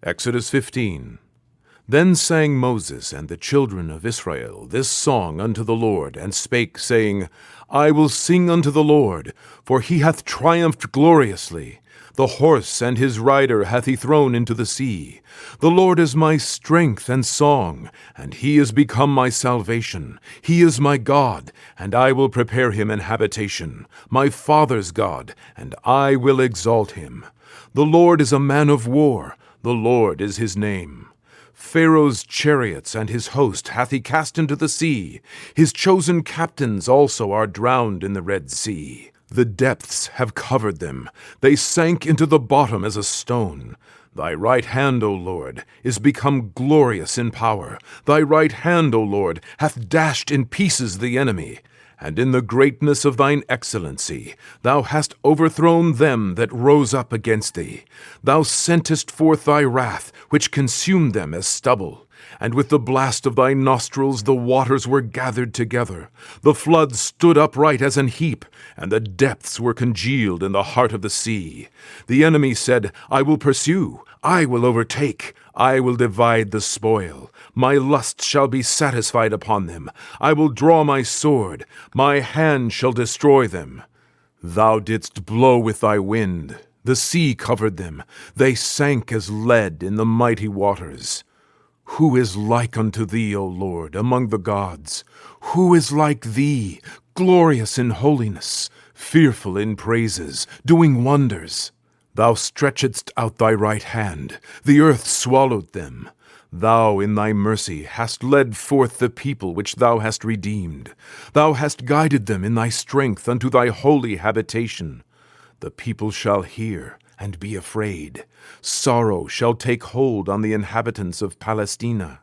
Exodus 15. Then sang Moses and the children of Israel this song unto the Lord, and spake, saying, I will sing unto the Lord, for he hath triumphed gloriously. The horse and his rider hath he thrown into the sea. The Lord is my strength and song, and he is become my salvation. He is my God, and I will prepare him an habitation, my father's God, and I will exalt him. The Lord is a man of war, the Lord is his name. Pharaoh's chariots and his host hath he cast into the sea. His chosen captains also are drowned in the Red Sea. The depths have covered them. They sank into the bottom as a stone. Thy right hand, O Lord, is become glorious in power. Thy right hand, O Lord, hath dashed in pieces the enemy. And in the greatness of thine excellency thou hast overthrown them that rose up against thee. Thou sentest forth thy wrath, which consumed them as stubble. And with the blast of thy nostrils the waters were gathered together. The floods stood upright as an heap, and the depths were congealed in the heart of the sea. The enemy said, I will pursue, I will overtake, I will divide the spoil. My lust shall be satisfied upon them. I will draw my sword, my hand shall destroy them. Thou didst blow with thy wind, the sea covered them. They sank as lead in the mighty waters. Who is like unto thee, O Lord, among the gods? Who is like thee, glorious in holiness, fearful in praises, doing wonders? Thou stretchedst out thy right hand, the earth swallowed them. Thou in thy mercy hast led forth the people which thou hast redeemed. Thou hast guided them in thy strength unto thy holy habitation. The people shall hear and be afraid. Sorrow shall take hold on the inhabitants of Palestina.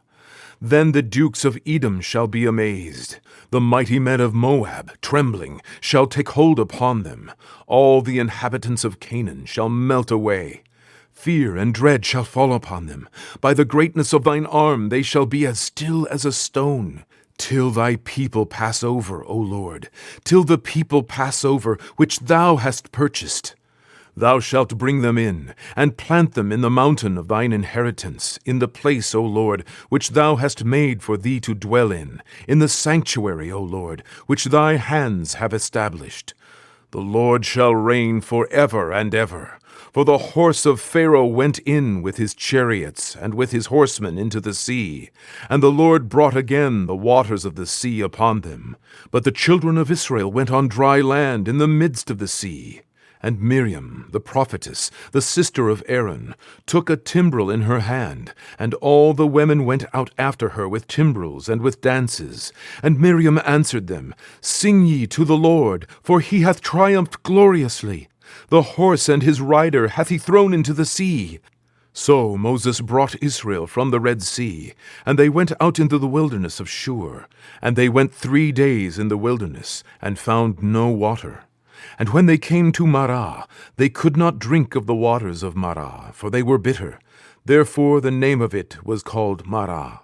Then the dukes of Edom shall be amazed. The mighty men of Moab, trembling, shall take hold upon them. All the inhabitants of Canaan shall melt away. Fear and dread shall fall upon them. By the greatness of thine arm they shall be as still as a stone. Till thy people pass over, O Lord, till the people pass over, which thou hast purchased. Thou shalt bring them in, and plant them in the mountain of thine inheritance, in the place, O Lord, which thou hast made for thee to dwell in the sanctuary, O Lord, which thy hands have established. The Lord shall reign forever and ever. For the horse of Pharaoh went in with his chariots and with his horsemen into the sea, and the Lord brought again the waters of the sea upon them. But the children of Israel went on dry land in the midst of the sea. And Miriam, the prophetess, the sister of Aaron, took a timbrel in her hand, and all the women went out after her with timbrels and with dances. And Miriam answered them, Sing ye to the Lord, for he hath triumphed gloriously. The horse and his rider hath he thrown into the sea. So Moses brought Israel from the Red Sea, and they went out into the wilderness of Shur. And they went 3 days in the wilderness, and found no water. And when they came to Marah, they could not drink of the waters of Marah, for they were bitter. Therefore the name of it was called Marah.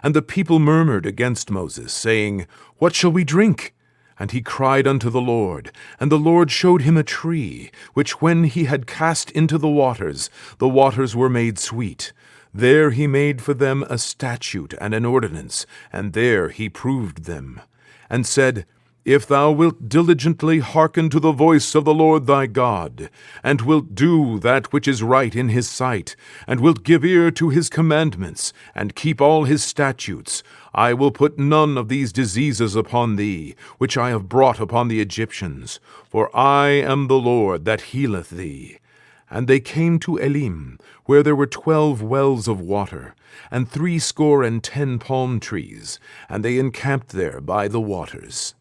And the people murmured against Moses, saying, What shall we drink? And he cried unto the Lord, and the Lord showed him a tree, which when he had cast into the waters were made sweet. There he made for them a statute and an ordinance, and there he proved them, and said, If thou wilt diligently hearken to the voice of the Lord thy God, and wilt do that which is right in his sight, and wilt give ear to his commandments, and keep all his statutes, I will put none of these diseases upon thee, which I have brought upon the Egyptians, for I am the Lord that healeth thee. And they came to Elim, where there were 12 wells of water, and 70 palm trees, and they encamped there by the waters.